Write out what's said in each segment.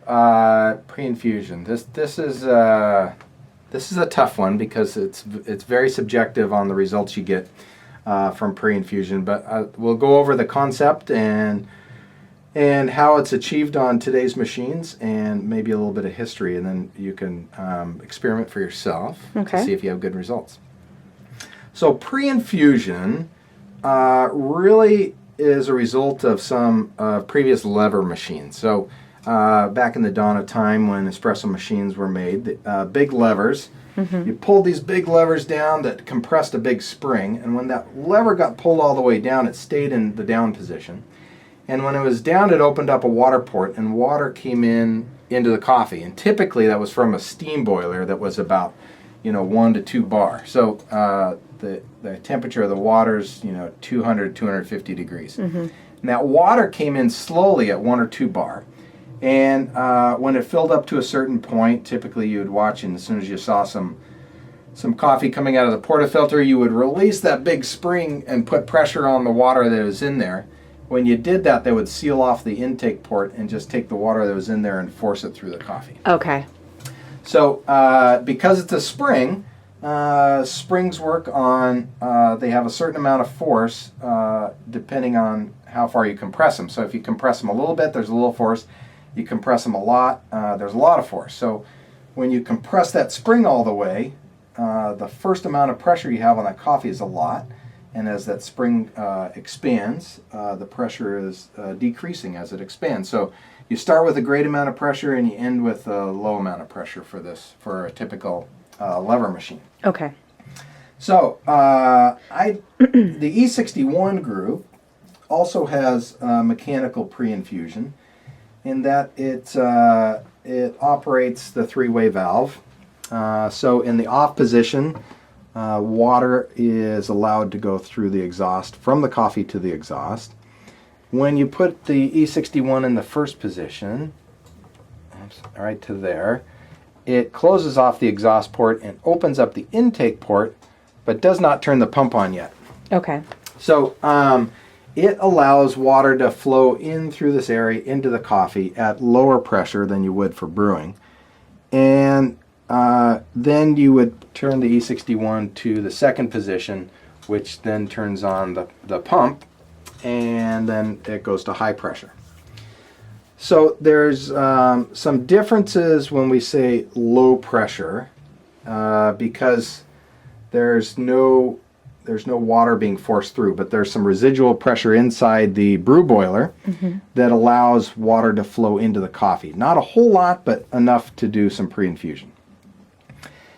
Pre-infusion. This is a tough one because it's very subjective on the results you get from pre-infusion. But we'll go over the concept and how it's achieved on today's machines, and maybe a little bit of history, and then you can experiment for yourself to see if you have good results. So pre-infusion really is a result of some previous lever machines. So back in the dawn of time when espresso machines were made, big levers, you pulled these big levers down that compressed a big spring, and when that lever got pulled all the way down, it stayed in the down position. And when it was down, it opened up a water port, and water came into the coffee. And typically that was from a steam boiler that was about 1 to 2 bar. So the temperature of the water is 200, 250 degrees. And that water came in slowly at 1 or 2 bar. And when it filled up to a certain point, typically you would watch, and as soon as you saw some coffee coming out of the portafilter, you would release that big spring and put pressure on the water that was in there. When you did that, they would seal off the intake port and just take the water that was in there and force it through the coffee. Okay. So because it's a spring, springs work on, they have a certain amount of force depending on how far you compress them. So if you compress them a little bit, there's a little force. You compress them a lot, there's a lot of force. So when you compress that spring all the way, the first amount of pressure you have on that coffee is a lot. And as that spring expands, the pressure is decreasing as it expands. So you start with a great amount of pressure and you end with a low amount of pressure for a typical lever machine. Okay. So the E61 group also has mechanical pre-infusion in that it operates the three-way valve. So in the off position, water is allowed to go through the exhaust from the coffee to the exhaust. When you put the E61 in the first position, right to there, it closes off the exhaust port and opens up the intake port, but does not turn the pump on yet. Okay. So it allows water to flow in through this area into the coffee at lower pressure than you would for brewing. And then you would turn the E61 to the second position, which then turns on the pump, and then it goes to high pressure. So there's some differences when we say low pressure because there's no water being forced through, but there's some residual pressure inside the brew boiler that allows water to flow into the coffee. Not a whole lot, but enough to do some pre-infusion.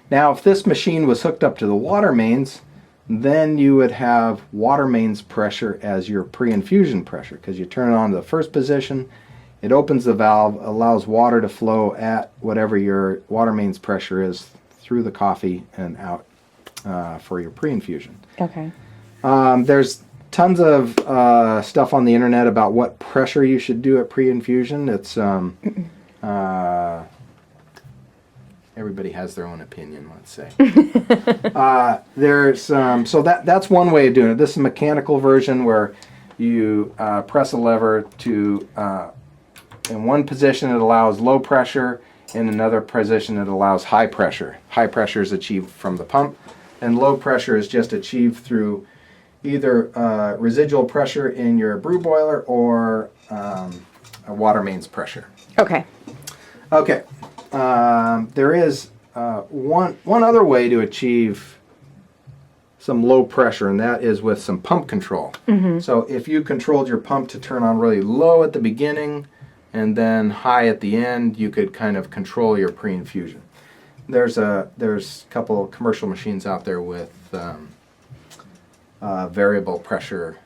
Now, if this machine was hooked up to the water mains, then you would have water mains pressure as your pre-infusion pressure, because you turn it on to the first position, it opens the valve, allows water to flow at whatever your water mains pressure is through the coffee and out for your pre-infusion. Okay. There's tons of stuff on the internet about what pressure you should do at pre-infusion. It's everybody has their own opinion, let's say. There's so that's one way of doing it. This is a mechanical version where you press a lever to in one position it allows low pressure, in another position it allows high pressure. High pressure is achieved from the pump, and low pressure is just achieved through either residual pressure in your brew boiler or a water mains pressure. Okay. Okay. There is one other way to achieve some low pressure, and that is with some pump control. So if you controlled your pump to turn on really low at the beginning and then high at the end, you could kind of control your pre-infusion. There's a couple of commercial machines out there with variable pressure,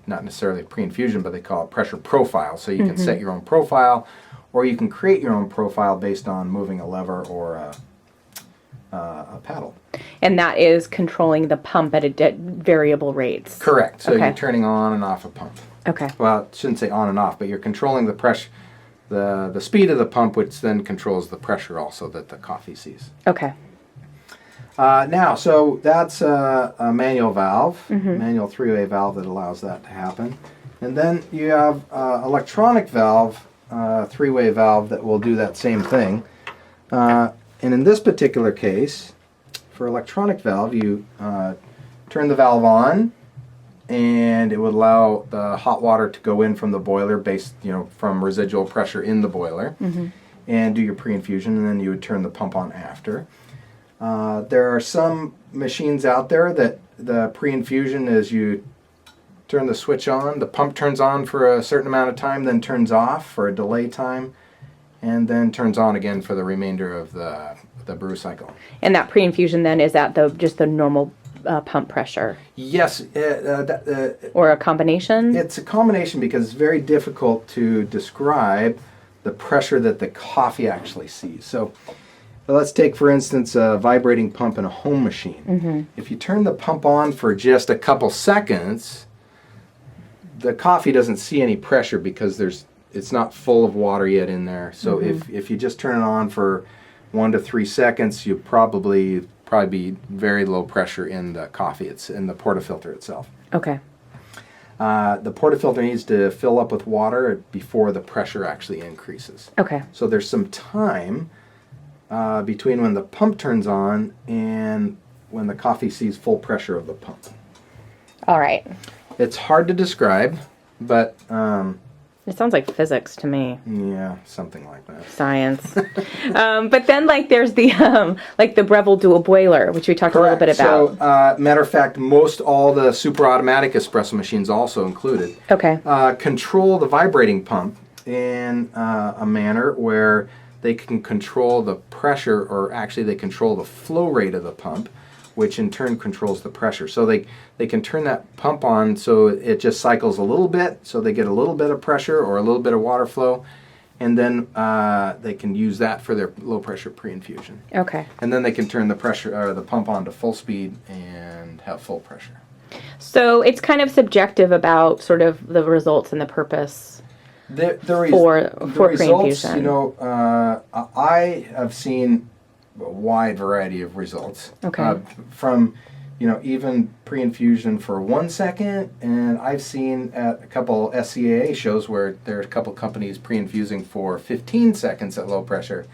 not necessarily pre-infusion, but they call it pressure profile. So you can set your own profile, or you can create your own profile based on moving a lever or a paddle. And that is controlling the pump at variable rates. Correct. So Okay. you're turning on and off a pump. Okay. Well, I shouldn't say on and off, but you're controlling the pressure, the speed of the pump, which then controls the pressure also that the coffee sees. Okay. Now, so that's a manual valve, manual three-way valve that allows that to happen. And then you have electronic valve three-way valve that will do that same thing. And in this particular case, for electronic valve, you turn the valve on, and it would allow the hot water to go in from the boiler based, from residual pressure in the boiler, and do your pre-infusion, and then you would turn the pump on after. There are some machines out there that the pre-infusion is you turn the switch on, the pump turns on for a certain amount of time, then turns off for a delay time, and then turns on again for the remainder of the brew cycle. And that pre-infusion then is at just the normal pump pressure? Yes. Or a combination? It's a combination because it's very difficult to describe the pressure that the coffee actually sees. So let's take, for instance, a vibrating pump in a home machine. If you turn the pump on for just a couple seconds, the coffee doesn't see any pressure because it's not full of water yet in there. So if you just turn it on for 1 to 3 seconds, you probably be very low pressure in the coffee. It's in the portafilter itself. Okay. The portafilter needs to fill up with water before the pressure actually increases. Okay. So there's some time between when the pump turns on and when the coffee sees full pressure of the pump. All right. It's hard to describe, but it sounds like physics to me. yeah, something like that. Science. But then, there's the Breville dual boiler, which we talked a little bit about. So, matter of fact, most all the super automatic espresso machines also included. Okay. Control the vibrating pump in a manner where they can control the pressure, or actually they control the flow rate of the pump, which in turn controls the pressure. So they can turn that pump on so it just cycles a little bit, so they get a little bit of pressure or a little bit of water flow, and then they can use that for their low pressure pre-infusion. Okay. And then they can turn the pressure or the pump on to full speed and have full pressure. So it's kind of subjective about sort of the results and the purpose for pre-infusion. I have seen a wide variety of results. Okay. From, even pre-infusion for 1 second, and I've seen at a couple SCAA shows where there's a couple companies pre-infusing for 15 seconds at low pressure,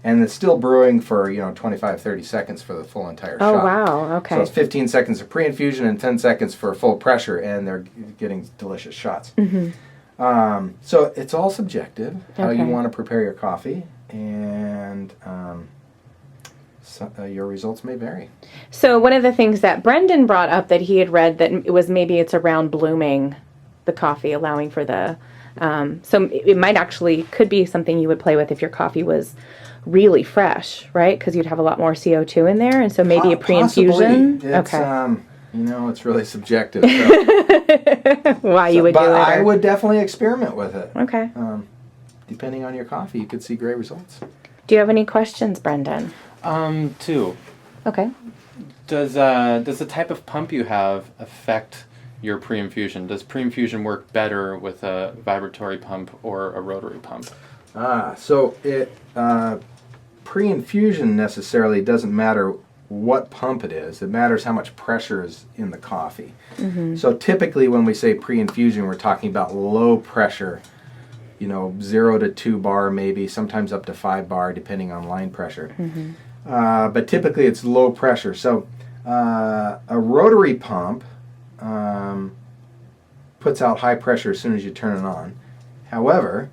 and it's still brewing for 25, 30 seconds for the full entire shot. Oh, wow. Okay. So it's 15 seconds of pre-infusion and 10 seconds for full pressure, and they're getting delicious shots. So it's all subjective, how you want to prepare your coffee, and your results may vary. So one of the things that Brendan brought up that he had read, that it was maybe it's around blooming the coffee, allowing for the so it might actually could be something you would play with if your coffee was really fresh, right? Because you'd have a lot more CO2 in there, and so maybe a pre-infusion. Possibly. It's really subjective. So. Why you would do it? But I would definitely experiment with it. Okay. Depending on your coffee, you could see great results. Do you have any questions, Brendan? 2. Okay. Does the type of pump you have affect your pre-infusion? Does pre-infusion work better with a vibratory pump or a rotary pump? So it pre-infusion necessarily doesn't matter what pump it is. It matters how much pressure is in the coffee. So typically when we say pre-infusion, we're talking about low pressure, 0 to 2 bar maybe, sometimes up to 5 bar depending on line pressure. But typically it's low pressure. So a rotary pump puts out high pressure as soon as you turn it on. However,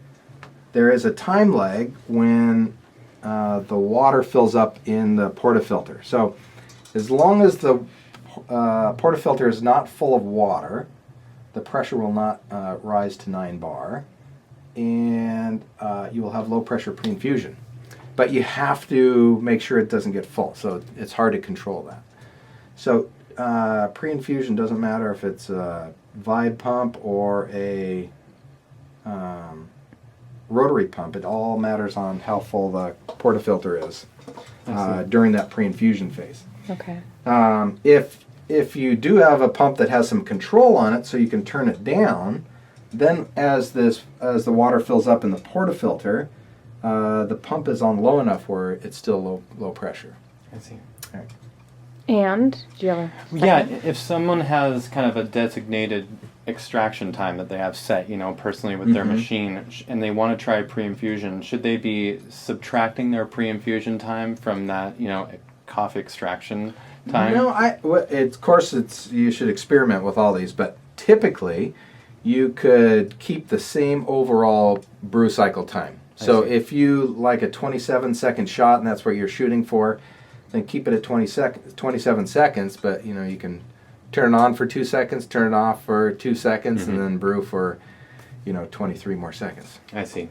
there is a time lag when the water fills up in the portafilter. So as long as the portafilter is not full of water, the pressure will not rise to 9 bar, and you will have low pressure pre-infusion. But you have to make sure it doesn't get full, so it's hard to control that. So pre-infusion doesn't matter if it's a vibe pump or a rotary pump. It all matters on how full the portafilter is during that pre-infusion phase. Okay. If you do have a pump that has some control on it, so you can turn it down, then as the water fills up in the portafilter, the pump is on low enough where it's still low pressure. I see. All right. And do you have a second? Yeah, if someone has kind of a designated extraction time that they have set, personally with their machine, and they want to try pre-infusion, should they be subtracting their pre-infusion time from that, coffee extraction time? No, of course, you should experiment with all these, but typically, you could keep the same overall brew cycle time. So if you like a 27-second shot, and that's what you're shooting for, then keep it at 27 seconds, but you can turn it on for 2 seconds, turn it off for 2 seconds, and then brew for 23 more seconds. I see.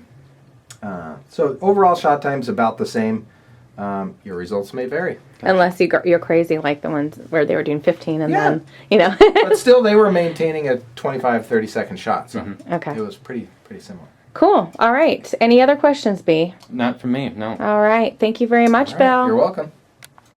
So overall shot time's about the same. Your results may vary. Unless you're crazy like the ones where they were doing 15 and then, But still, they were maintaining a 25, 30-second shot, so Okay. it was pretty similar. Cool. All right. Any other questions, B? Not for me, no. All right. Thank you very much, All right, Bill. you're welcome.